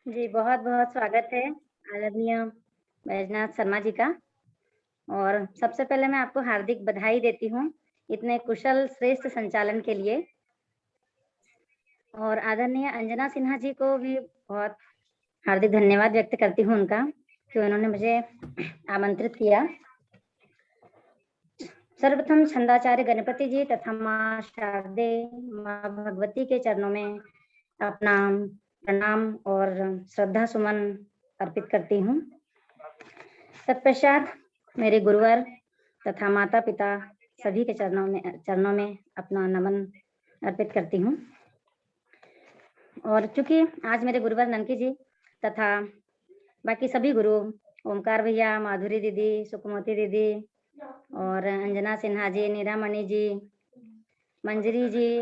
जी, बहुत-बहुत स्वागत है आदरणीय बैजनाथ शर्मा जी का। और सबसे पहले मैं आपको हार्दिक बधाई देती हूँ, इतने कुशल श्रेष्ठ संचालन के लिए। और आदरणीय अंजना सिन्हा जी को भी बहुत हार्दिक धन्यवाद व्यक्त करती हूँ उनका, कि उन्होंने मुझे आमंत्रित किया। सर्वप्रथम छंदाचार्य गणपति जी तथा माँ शारदे, माँ भगवती के चरणों में अपना प्रणाम और श्रद्धा सुमन अर्पित करती हूँ। तत्पश्चात मेरे गुरुवर तथा माता-पिता सभी के चरणों में अपना नमन अर्पित करती हूँ। और चूँकि आज मेरे गुरुवर ननकी जी तथा बाकी सभी गुरु ओमकार भैया, माधुरी दीदी, सुकुमती दीदी और अंजना सिन्हा जी, नीरामणि जी, मंजरी जी,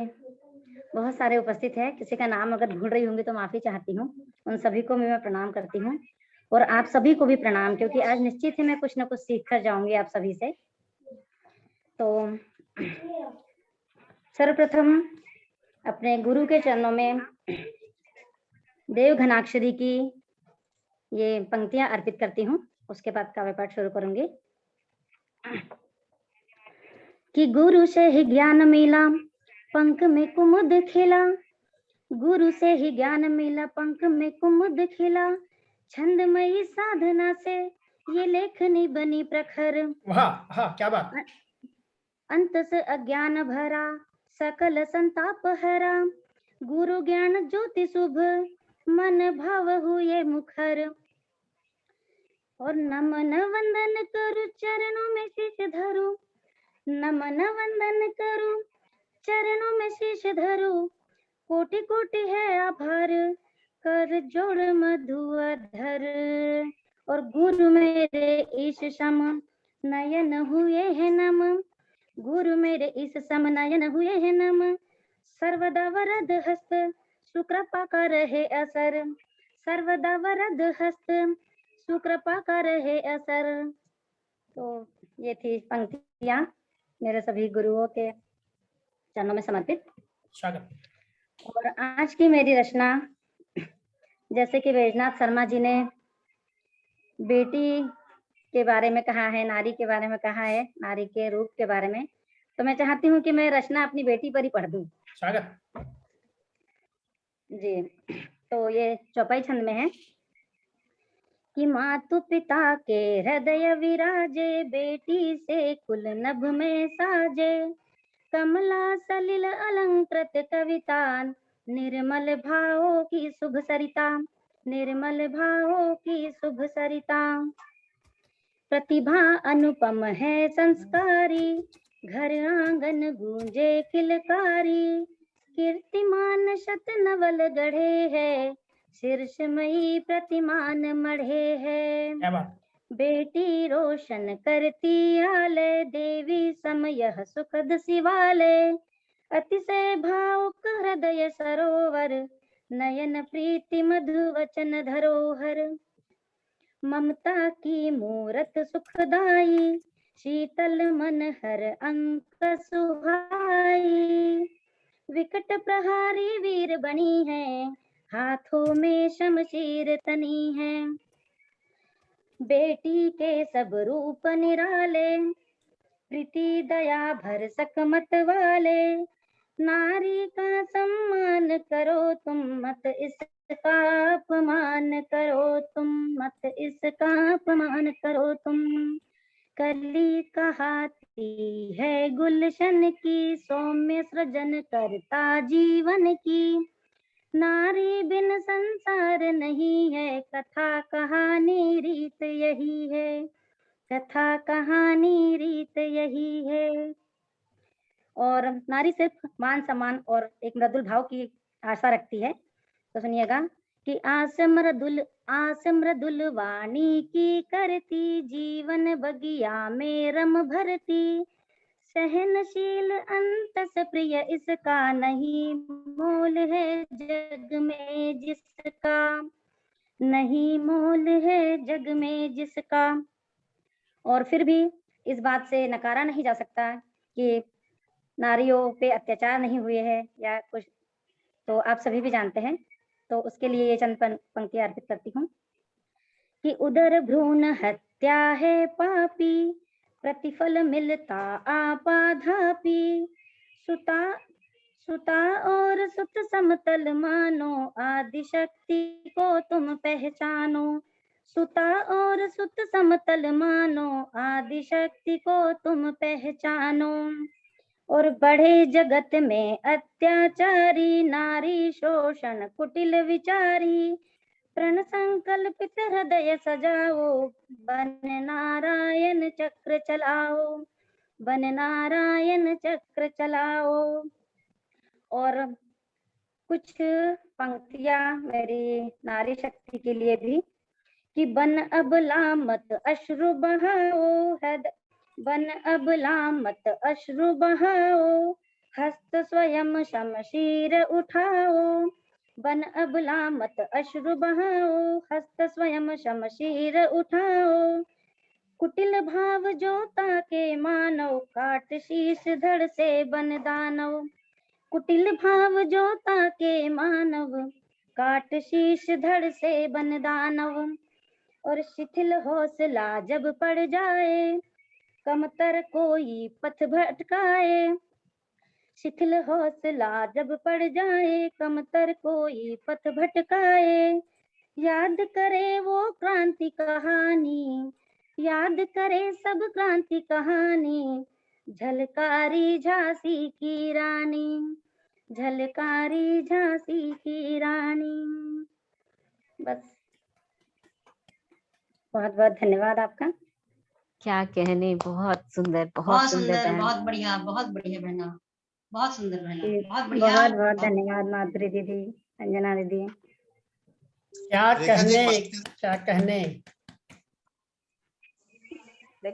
बहुत सारे उपस्थित हैं। किसी का नाम अगर भूल रही होंगी तो माफ़ी चाहती हूँ। उन सभी को भी मैं प्रणाम करती हूँ और आप सभी को भी प्रणाम, क्योंकि आज निश्चित ही मैं कुछ न कुछ सीख कर जाऊँगी आप सभी से। तो सर्वप्रथम अपने गुरु के चरणों में देव घनाक्षरी की ये पंक्तियाँ अर्पित करती हूँ, उसके बाद काव्य पाठ शुरू करूँगी। कि गुरु से ही ज्ञान मिला, पंख में कुमुद खिला। गुरु से ही ज्ञान मिला, पंख में कुमुद खिला। छंदमयी साधना से ये लेखनी बनी प्रखर। वाह, क्या बात। अंत से अज्ञान भरा, सकल संताप हरा। गुरु ज्ञान ज्योति शुभ, मन भाव हुए मुखर। और नमन वंदन करु, चरणों में शीश धरू। नमन वंदन करूं, चरणों में शीश धरूं। कोटि कोटि है आभार, कर जोड़ मधुअधर। और गुरु मेरे ईश सम, नयन हुए हैं नम। गुरु मेरे ईश सम, नयन हुए हैं नम। सर्वदा वरद हस्त, सुकृपा का रहे असर। सर्वदा वरद हस्त, सुकृपा का रहे असर। तो ये थी पंक्तियां मेरे सभी गुरुओं के चरणों में समर्पित। स्वागत। और आज की मेरी रचना, जैसे कि बैजनाथ शर्मा जी ने बेटी के बारे में कहा है, नारी के बारे में कहा है, नारी के रूप के बारे में, तो मैं चाहती हूँ कि मैं रचना अपनी बेटी पर ही पढ़ दूं। स्वागत जी, तो ये चौपाई छंद में है कि मातु पिता के हृदय विराजे, बेटी से कुल नभ में साजे। कमला सलिल अलंकृत कविता, निर्मल भावों की शुभ सरिता। निर्मल भावों की शुभ सरिता। प्रतिभा अनुपम है संस्कारी, घर आंगन गूंजे किलकारी। कीर्तिमान शत नवल गढ़े है, शीर्षमयी प्रतिमान मढ़े है। क्या बात। बेटी रोशन करती आले, देवी समय सुखद शिवालय। अतिशय भावुक हृदय सरोवर, नयन प्रीति मधु वचन धरोहर। ममता की मूरत सुखदाई, शीतल मन हर अंक सुहाई। विकट प्रहारी वीर बनी है, हाथों में शमशीर तनी है। बेटी के सब रूप निराले, प्रीति दया भर सकमत वाले। नारी का सम्मान करो तुम, मत इसका अपमान करो तुम। मत इसका अपमान करो तुम। कली कहाती है गुलशन की, सौम्य सृजन करता जीवन की। नारी बिन संसार नहीं है, कथा कहानी रीत यही है। कथा कहानी रीत यही है। और नारी सिर्फ मान सम्मान और एक मृदुल भाव की आशा रखती है। तो सुनिएगा कि आस मृदुल वाणी की करती, जीवन बगिया में रम भरती। सहनशील अंतस प्रिय, इसका नहीं मोल है जग में जिसका। नहीं मोल है जग में जिसका। और फिर भी इस बात से नकारा नहीं जा सकता कि नारियों पे अत्याचार नहीं हुए हैं या कुछ, तो आप सभी भी जानते हैं तो उसके लिए ये चंद पंक्तियां अर्पित करती हूँ कि उदर भ्रूण हत्या है पापी, प्रतिफल मिलता आपाधापी। सुता सुता और सुत समतल मानो, आदि शक्ति को तुम पहचानो। सुता और सुत समतल मानो, आदि शक्ति को तुम पहचानो। और बढ़े जगत में अत्याचारी, नारी शोषण कुटिल विचारी। प्रण संकल्पित हृदय सजाओ, बन नारायण चक्र चलाओ, बन नारायण चक्र चलाओ। और कुछ पंक्तियां मेरी नारी शक्ति के लिए भी कि बन अबला मत अश्रु बहाओ, बन अबला मत अश्रु बहाओ। हस्त स्वयं शमशीर उठाओ, बन अबला मत अश्रु बहाओ। हस्त स्वयं शमशीर उठाओ। कुटिल भाव जो ताके मानव, काट शीश धड़ से बन दानव। कुटिल भाव जो ताके मानव, काट शीश धड़ से बन दानव। और शिथिल हौसला जब पड़ जाए, कमतर कोई पथ भटकाए। शिथिल हौसला जब पड़ जाए, कमतर कोई पथ भटकाए। याद करे वो क्रांति कहानी, याद करे सब क्रांति कहानी। झलकारी झांसी की रानी, झलकारी झांसी की रानी। बस, बहुत बहुत धन्यवाद आपका। क्या कहने, बहुत सुंदर, बहुत सुंदर सुंदर, बहन। बहुत बढ़िया बहना, बहुत सुंदर बहना, जी, बहुत बढ़िया। बहुत बहुत धन्यवाद माधुरी दीदी, अंजना दीदी। क्या रेखा जी, कहने, पंक्ति- क्या कहने।